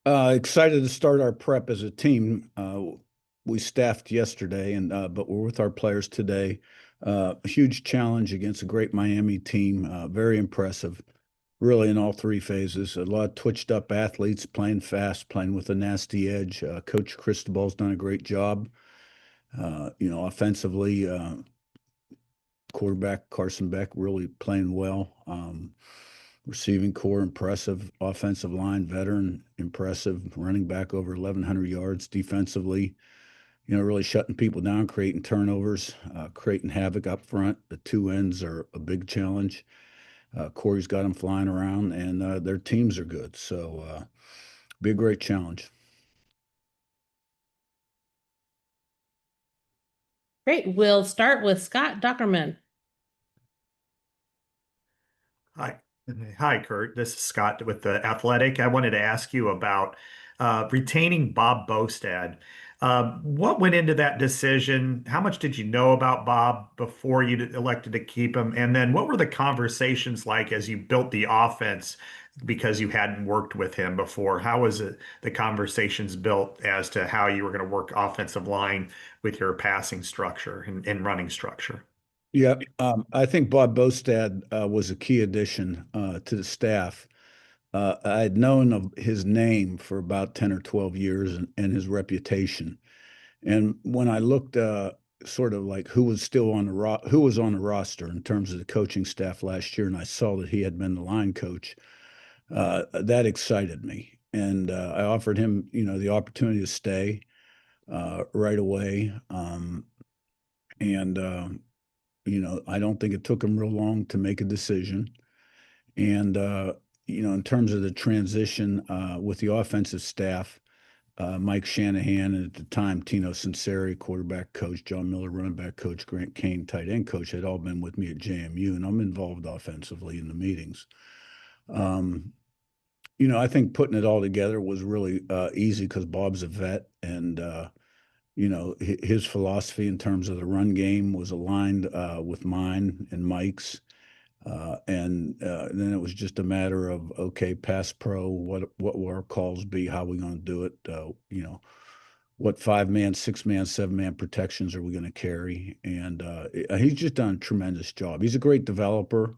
Excited to start our prep as a team. We staffed yesterday, and but we're with our players today. A huge challenge against a great Miami team. Very impressive, really in all three phases. A lot of twitched up athletes playing fast, playing with a nasty edge. Coach Cristobal's done a great job. Offensively, quarterback Carson Beck really playing well. Receiving core impressive, offensive line veteran impressive, running back over 1,100 yards defensively. Really shutting people down, creating turnovers, creating havoc up front. The two ends are a big challenge. Corey's got them flying around, and their teams are good. So, be a great challenge. Great. We'll start with Scott Dockerman. Hi. Hi, Curt. This is Scott with The Athletic. I wanted to ask you about retaining Bob Bostad. What went into that decision? How much did you know about Bob before you elected to keep him? And then what were the conversations like as you built the offense because you hadn't worked with him before? How was the conversations built as to how you were going to work offensive line with your passing structure and running structure? Yeah, I think Bob Bostad was a key addition to the staff. I had known of his name for about 10 or 12 years and his reputation. And when I looked sort of like who was still on who was on the roster in terms of the coaching staff last year, and I saw that he had been the line coach, that excited me. And I offered him, the opportunity to stay right away. And I don't think it took him real long to make a decision. And in terms of the transition with the offensive staff, Mike Shanahan, and at the time, Tino Sinceri, quarterback coach, John Miller, running back coach, Grant Kane, tight end coach, had all been with me at JMU, and I'm involved offensively in the meetings. I think putting it all together was really easy because Bob's a vet, and his philosophy in terms of the run game was aligned with mine and Mike's. And then it was just a matter of, okay, pass pro, what will our calls be? How are we going to do it? What 5-man, 6-man, 7-man protections are we going to carry? And he's just done a tremendous job. He's a great developer.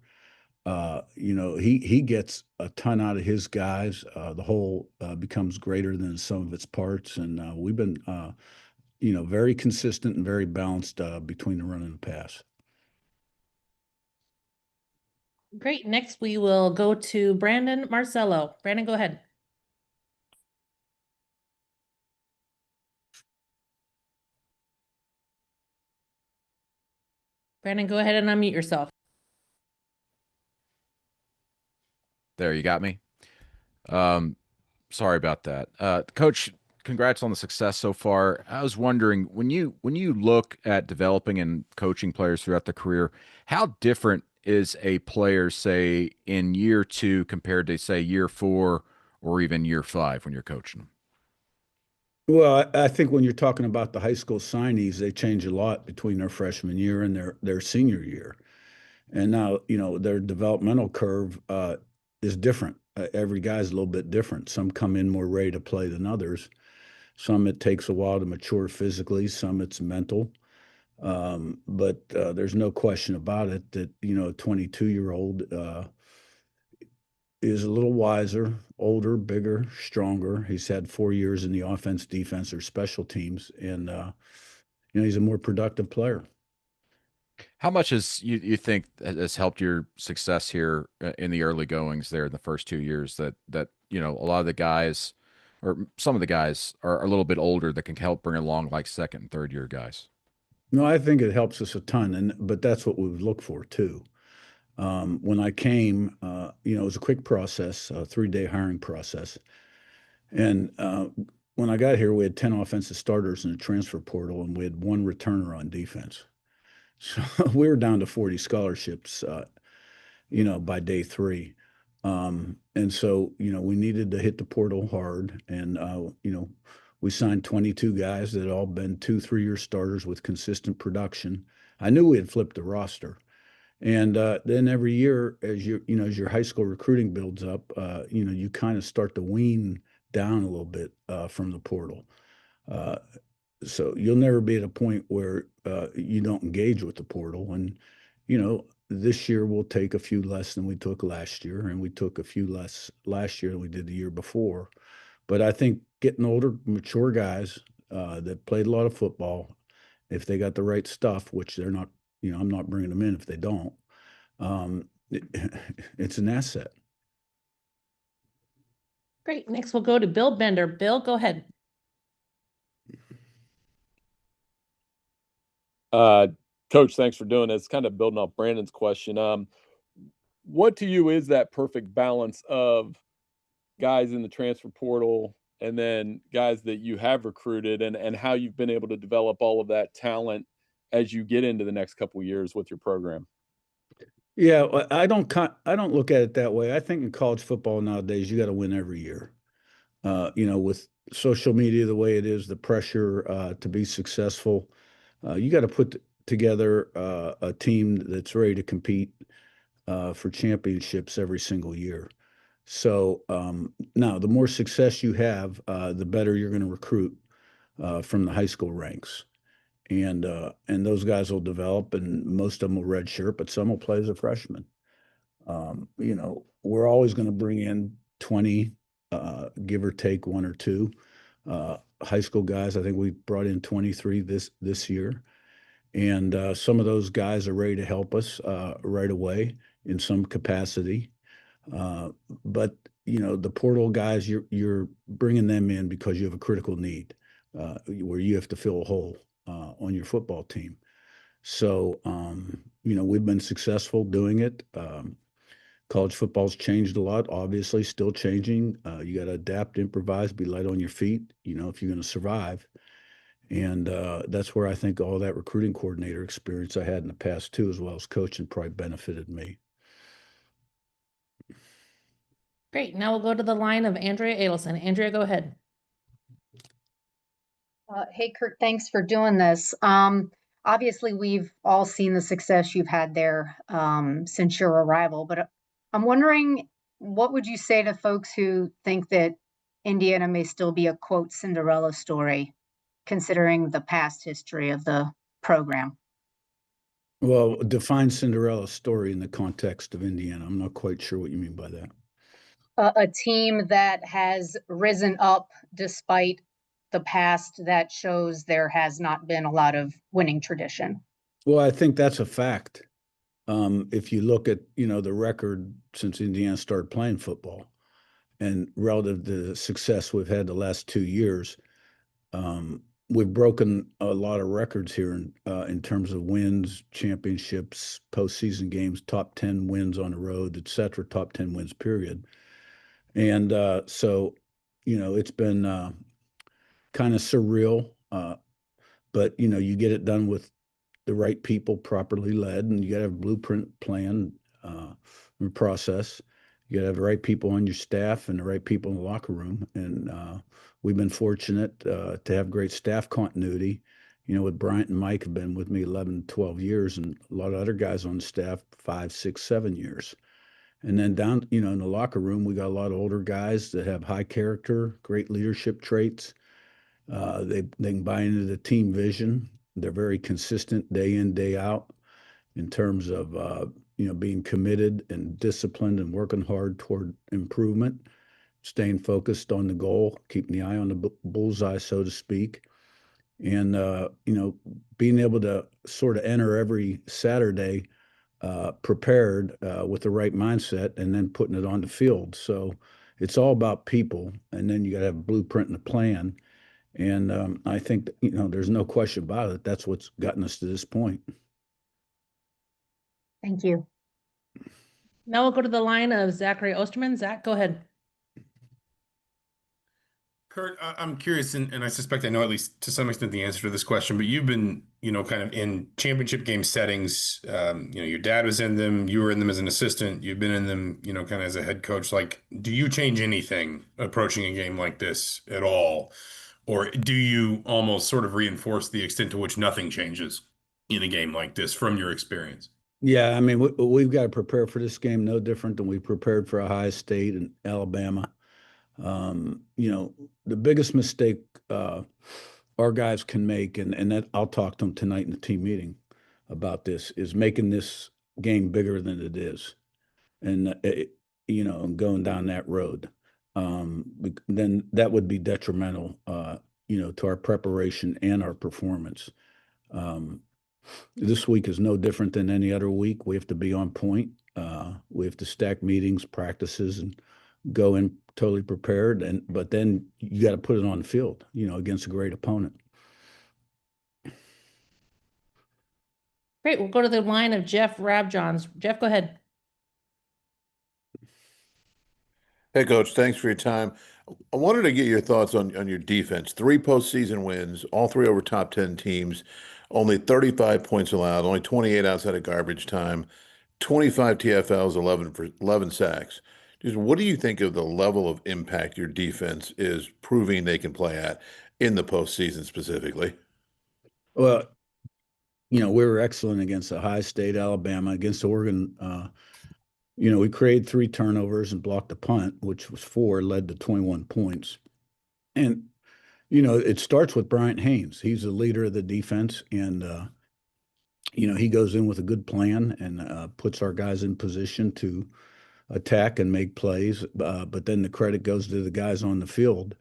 He gets a ton out of his guys. The whole becomes greater than some of its parts. And we've been, very consistent and very balanced between the run and the pass. Great. Next, we will go to Brandon Marcello. Brandon, go ahead. Brandon, go ahead and unmute yourself. There, you got me. Sorry about that. Coach, congrats on the success so far. I was wondering, when you look at developing and coaching players throughout the career, how different is a player, say, in year 2 compared to, say, year 4 or even year 5 when you're coaching them? Well, I think when you're talking about the high school signees, they change a lot between their freshman year and their senior year. And now, their developmental curve is different. Every guy's a little bit different. Some come in more ready to play than others. Some it takes a while to mature physically. Some it's mental. But there's no question about it that, a 22-year-old is a little wiser, older, bigger, stronger. He's had 4 years in the offense, defense, or special teams, and he's a more productive player. How much you think has helped your success here in the early goings there in the first 2 years that a lot of the guys or some of the guys are a little bit older that can help bring along like second and third year guys? No, I think it helps us a ton, but that's what we would look for too. When I came, it was a quick process, a 3-day hiring process. And when I got here, we had 10 offensive starters in the transfer portal, and we had 1 returner on defense. So we were down to 40 scholarships, by day 3. And so, we needed to hit the portal hard. And, we signed 22 guys that had all been 2-3 year starters with consistent production. I knew we had flipped the roster. And then every year, as your high school recruiting builds up, you kind of start to wean down a little bit from the portal. So you'll never be at a point where you don't engage with the portal. And, this year we'll take a few less than we took last year, and we took a few less last year than we did the year before. But I think getting older, mature guys that played a lot of football, if they got the right stuff, which they're not, I'm not bringing them in if they don't, it's an asset. Great. Next, we'll go to Bill Bender. Bill, go ahead. Coach, thanks for doing this. Kind of building off Brandon's question. What to you is that perfect balance of guys in the transfer portal and then guys that you have recruited, and how you've been able to develop all of that talent as you get into the next couple of years with your program? Yeah, I don't look at it that way. I think in college football nowadays, you got to win every year. With social media the way it is, the pressure to be successful, you got to put together a team that's ready to compete for championships every single year. So now, the more success you have, the better you're going to recruit from the high school ranks. And those guys will develop, and most of them will redshirt, but some will play as a freshman. We're always going to bring in 20, give or take one or two high school guys. I think we brought in 23 this year, and some of those guys are ready to help us right away in some capacity. But the portal guys, you're bringing them in because you have a critical need where you have to fill a hole on your football team. So, we've been successful doing it. College football's changed a lot, obviously, still changing. You got to adapt, improvise, be light on your feet, if you're going to survive. And that's where I think all that recruiting coordinator experience I had in the past too, as well as coaching, probably benefited me. Great. Now we'll go to the line of Andrea Adelson. Andrea, go ahead. Hey, Curt, thanks for doing this. Obviously, we've all seen the success you've had there since your arrival, but I'm wondering, what would you say to folks who think that Indiana may still be a, quote, Cinderella story, considering the past history of the program? Well, define Cinderella story in the context of Indiana. I'm not quite sure what you mean by that. A team that has risen up despite the past that shows there has not been a lot of winning tradition. Well, I think that's a fact. If you look at, the record since Indiana started playing football and relative to the success we've had the last 2 years, we've broken a lot of records here in terms of wins, championships, postseason games, top 10 wins on the road, et cetera, top 10 wins, period. And so, it's been kind of surreal, but, you get it done with the right people, properly led, and you got to have a blueprint plan and process. You got to have the right people on your staff and the right people in the locker room. And we've been fortunate to have great staff continuity. With Bryant and Mike have been with me 11, 12 years, and a lot of other guys on the staff, 5, 6, 7 years. And then down, in the locker room, we got a lot of older guys that have high character, great leadership traits. They can buy into the team vision. They're very consistent day in, day out in terms of, being committed and disciplined and working hard toward improvement, staying focused on the goal, keeping the eye on the bullseye, so to speak. And, being able to sort of enter every Saturday prepared with the right mindset and then putting it on the field. So it's all about people. And then you got to have a blueprint and a plan. And I think, there's no question about it. That's what's gotten us to this point. Thank you. Now we'll go to the line of Zachary Osterman. Zach, go ahead. Curt, I'm curious, and I suspect I know at least to some extent the answer to this question, but you've been, kind of in championship game settings. Your dad was in them, you were in them as an assistant, you've been in them, kind of as a head coach. Like, do you change anything approaching a game like this at all? Or do you almost sort of reinforce the extent to which nothing changes in a game like this from your experience? Yeah, I mean, we've got to prepare for this game no different than we prepared for Ohio State and Alabama. You know, the biggest mistake our guys can make, and that I'll talk to them tonight in the team meeting about this, is making this game bigger than it is, and you know, and going down that road. Then that would be detrimental, you know, to our preparation and our performance. This week is no different than any other week. We have to be on point. We have to stack meetings, practices, and go in totally prepared. But then you got to put it on the field, you know, against a great opponent. Great. We'll go to the line of Jeff Rabjohns. Jeff, go ahead. Hey, Coach, thanks for your time. I wanted to get your thoughts on your defense. 3 postseason wins, all 3 over top 10 teams, only 35 points allowed, only 28 outside of garbage time, 25 TFLs, 11 sacks. Just what do you think of the level of impact your defense is proving they can play at in the postseason specifically? Well, you know, we were excellent against Ohio State, Alabama, against Oregon. You know, we created 3 turnovers and blocked a punt, which was 4, led to 21 points. And, you know, it starts with Bryant Haynes. He's the leader of the defense, and, you know, he goes in with a good plan and puts our guys in position to attack and make plays. But then the credit goes to the guys on the field.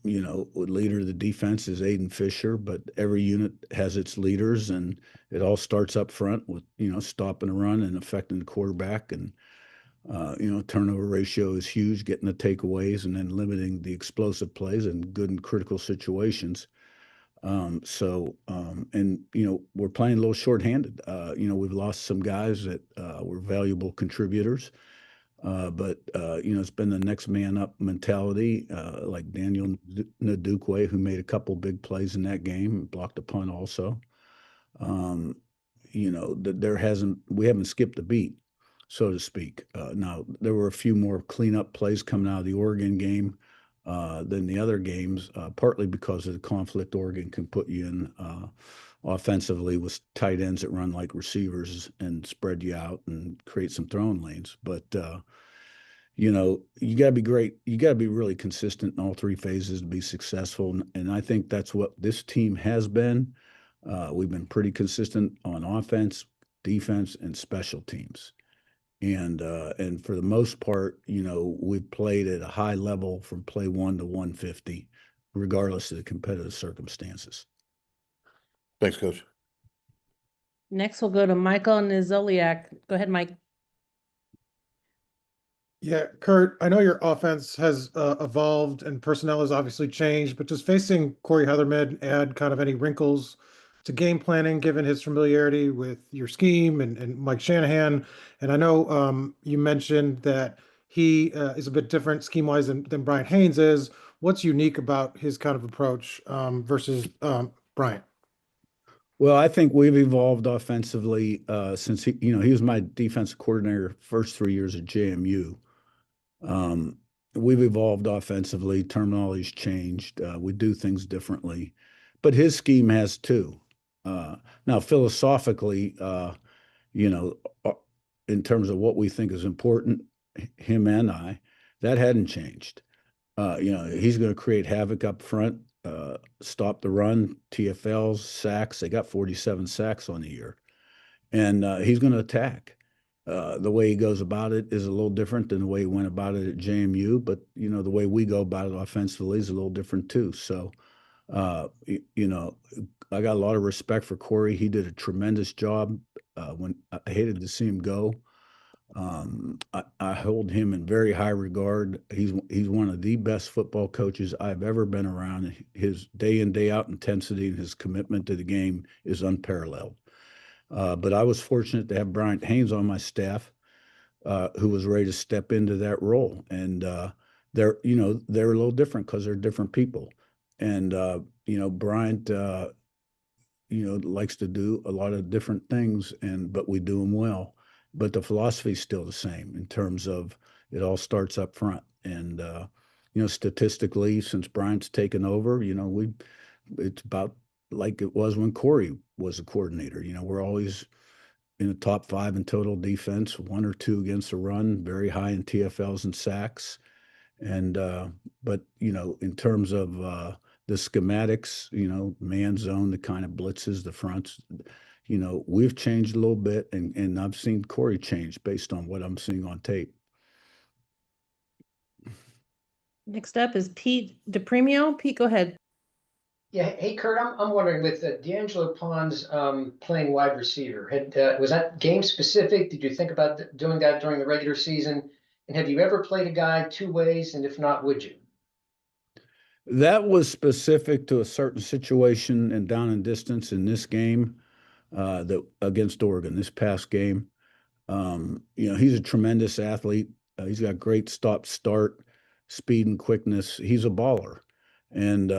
You know, leader of the defense is Aiden Fisher, but every unit has its leaders, and it all starts up front with, you know, stopping the run and affecting the quarterback. And, you know, turnover ratio is huge, getting the takeaways and then limiting the explosive plays and good and critical situations. And, you know, we're playing a little shorthanded. You know, we've lost some guys that were valuable contributors. But you know, it's been the next man up mentality, like Daniel Ndukwe, who made a couple big plays in that game, blocked a punt also. You know, we haven't skipped a beat, so to speak. Now there were a few more cleanup plays coming out of the Oregon game than the other games, partly because of the conflict Oregon can put you in offensively with tight ends that run like receivers and spread you out and create some throwing lanes. But you know, you got to be great. You got to be really consistent in all 3 phases to be successful. And I think that's what this team has been. We've been pretty consistent on offense, defense, and special teams. And for the most part, you know, we've played at a high level from play 1 to 150, regardless of the competitive circumstances. Thanks, Coach. Next, we'll go to Michael Nizoliak. Go ahead, Mike. Yeah, Curt, I know your offense has evolved and personnel has obviously changed, but does facing Corey Heatherman add kind of any wrinkles to game planning, given his familiarity with your scheme and Mike Shanahan? And I know you mentioned that he is a bit different scheme-wise than Bryant Haynes is. What's unique about his kind of approach versus Bryant? Well, I think we've evolved offensively since he was my defensive coordinator first 3 years at JMU. We've evolved offensively. Terminology's changed. We do things differently, but his scheme has too. Now, philosophically, you know, in terms of what we think is important, him and I, that hadn't changed. You know, he's going to create havoc up front, stop the run, TFLs, sacks. They got 47 sacks on the year, and he's going to attack. The way he goes about it is a little different than the way he went about it at JMU, but you know, the way we go about it offensively is a little different too. So, you know, I got a lot of respect for Corey. He did a tremendous job. When I hated to see him go, I hold him in very high regard. He's one of the best football coaches I've ever been around. His day in, day out intensity and his commitment to the game is unparalleled. But I was fortunate to have Bryant Haynes on my staff, who was ready to step into that role. And they're a little different because they're different people. And you know, Bryant, you know, likes to do a lot of different things, but we do them well. But the philosophy is still the same in terms of it all starts up front. And you know, statistically, since Bryant's taken over, you know, it's about like it was when Corey was a coordinator. You know, we're always in the top 5 in total defense, 1 or 2 against the run, very high in TFLs and sacks. And but in terms of the schematics, man zone, the kind of blitzes, the fronts, we've changed a little bit, and I've seen Corey change based on what I'm seeing on tape. Next up is Pete DePremio. Pete, go ahead. Yeah, hey Curt, I'm wondering with D'Angelo Pons playing wide receiver, was that game specific? Did you think about doing that during the regular season? And have you ever played a guy two ways? And if not, would you? That was specific to a certain situation and down and distance in this game, that against Oregon, this past game. He's a tremendous athlete. He's got great start, speed and quickness. He's a baller. And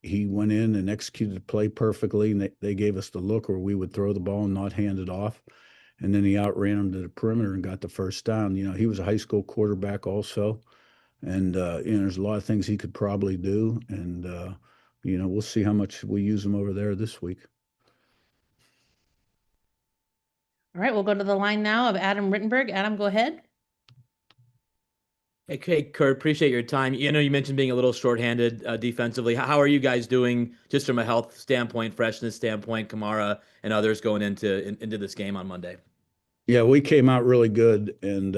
he went in and executed the play perfectly, and they gave us the look where we would throw the ball and not hand it off. And then he outran him to the perimeter and got the first down. He was a high school quarterback also. And there's a lot of things he could probably do. And we'll see how much we use him over there this week. All right, we'll go to the line now of Adam Rittenberg. Adam, go ahead. Hey, Curt, appreciate your time. You mentioned being a little shorthanded defensively. How are you guys doing just from a health standpoint, freshness standpoint, Kamara and others going into this game on Monday? Yeah, we came out really good, and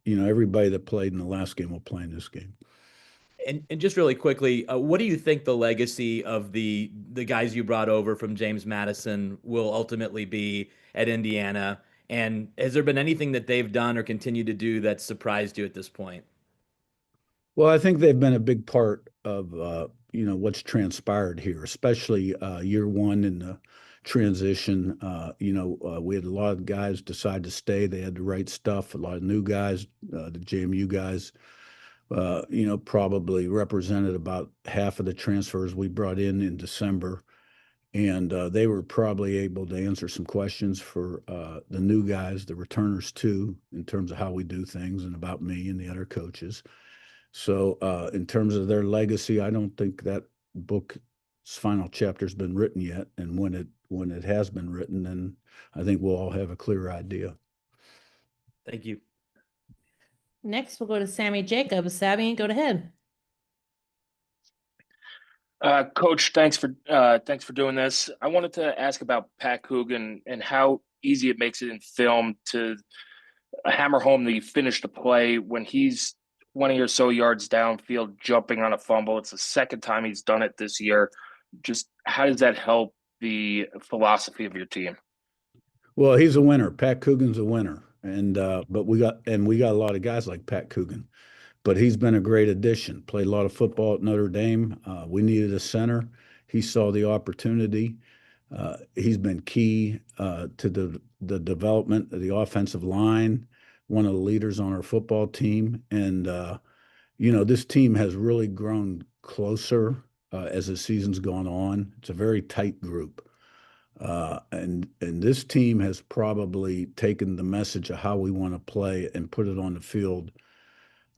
everybody that played in the last game will play in this game. And just really quickly, what do you think the legacy of the guys you brought over from James Madison will ultimately be at Indiana? And has there been anything that they've done or continue to do that surprised you at this point? Well, I think they've been a big part of what's transpired here, especially year one in the transition. We had a lot of guys decide to stay. They had the right stuff. A lot of new guys, the JMU guys, probably represented about half of the transfers we brought in December. And they were probably able to answer some questions for the new guys, the returners too, in terms of how we do things and about me and the other coaches. So in terms of their legacy, I don't think that book's final chapter's been written yet. And when it has been written, then I think we'll all have a clear idea. Thank you. Next, we'll go to Sammy Jacobs. Sammy, go ahead. Coach, thanks for doing this. I wanted to ask about Pat Coogan and how easy it makes it in film to hammer home that you finish the play when he's 20 or so yards downfield jumping on a fumble. It's the second time he's done it this year. Just how does that help the philosophy of your team? Well, he's a winner. Pat Coogan's a winner. And but we got a lot of guys like Pat Coogan. But he's been a great addition. Played a lot of football at Notre Dame. We needed a center. He saw the opportunity. He's been key to the development of the offensive line, one of the leaders on our football team. And, this team has really grown closer as the season's gone on. It's a very tight group. And this team has probably taken the message of how we want to play and put it on the field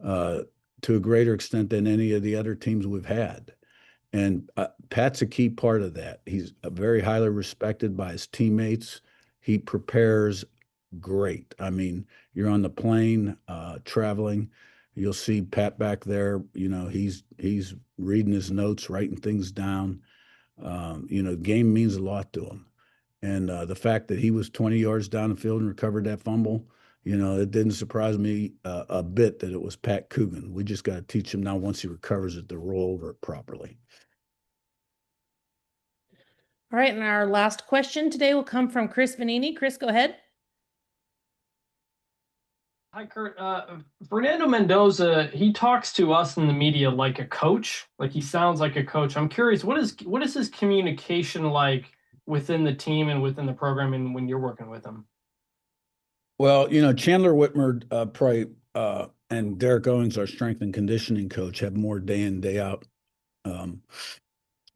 to a greater extent than any of the other teams we've had. And Pat's a key part of that. He's very highly respected by his teammates. He prepares great. I mean, you're on the plane traveling, you'll see Pat back there. He's reading his notes, writing things down. Game means a lot to him. And the fact that he was 20 yards down the field and recovered that fumble, it didn't surprise me a bit that it was Pat Coogan. We just got to teach him now, once he recovers it, to roll over it properly. All right, and our last question today will come from Chris Vanini. Chris, go ahead. Hi, Curt. Fernando Mendoza, he talks to us in the media like a coach, like he sounds like a coach. I'm curious, what is his communication like within the team and within the program and when you're working with him? Well, Chandler Whitmer probably and Derek Owens, our strength and conditioning coach, have more day in, day out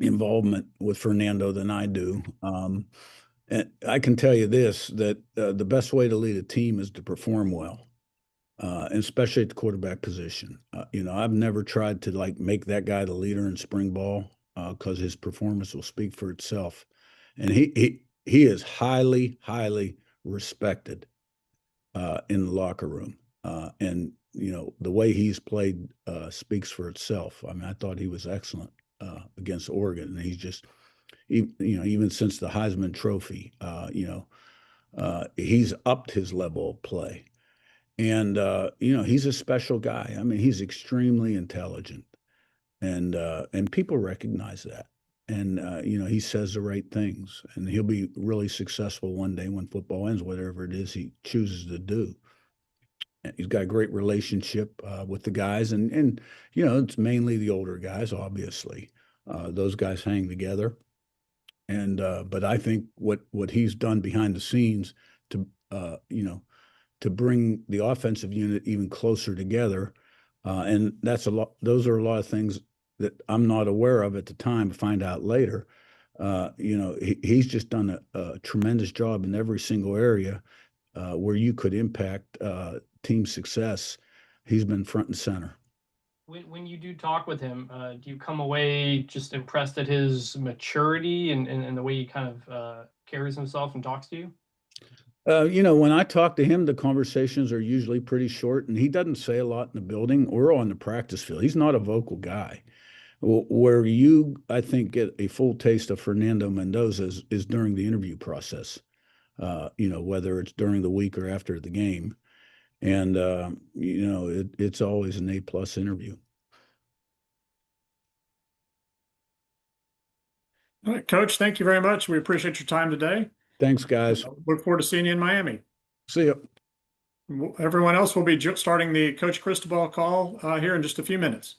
involvement with Fernando than I do. And I can tell you this, that the best way to lead a team is to perform well, and especially at the quarterback position. I've never tried to make that guy the leader in spring ball because his performance will speak for itself. And he is highly, highly respected in the locker room. And the way he's played speaks for itself. I mean, I thought he was excellent against Oregon, and he's just, even since the Heisman Trophy, he's upped his level of play. And he's a special guy. I mean, he's extremely intelligent, and people recognize that. And he says the right things, and he'll be really successful one day when football ends, whatever it is he chooses to do. And he's got a great relationship with the guys, and it's mainly the older guys, obviously. Those guys hang together. And but I think what he's done behind the scenes to to bring the offensive unit even closer together, and that's a lot. Those are a lot of things that I'm not aware of at the time, find out later. He's just done a tremendous job in every single area where you could impact team success. He's been front and center. When you do talk with him, do you come away just impressed at his maturity and the way he kind of carries himself and talks to you? When I talk to him, the conversations are usually pretty short, and he doesn't say a lot in the building or on the practice field. He's not a vocal guy. Where you, I think, get a full taste of Fernando Mendoza is during the interview process, whether it's during the week or after the game. And, it's always an A+ interview. All right, Coach, thank you very much. We appreciate your time today. Thanks, guys. Look forward to seeing you in Miami. See you. Everyone else will be starting the Coach Cristobal call here in just a few minutes.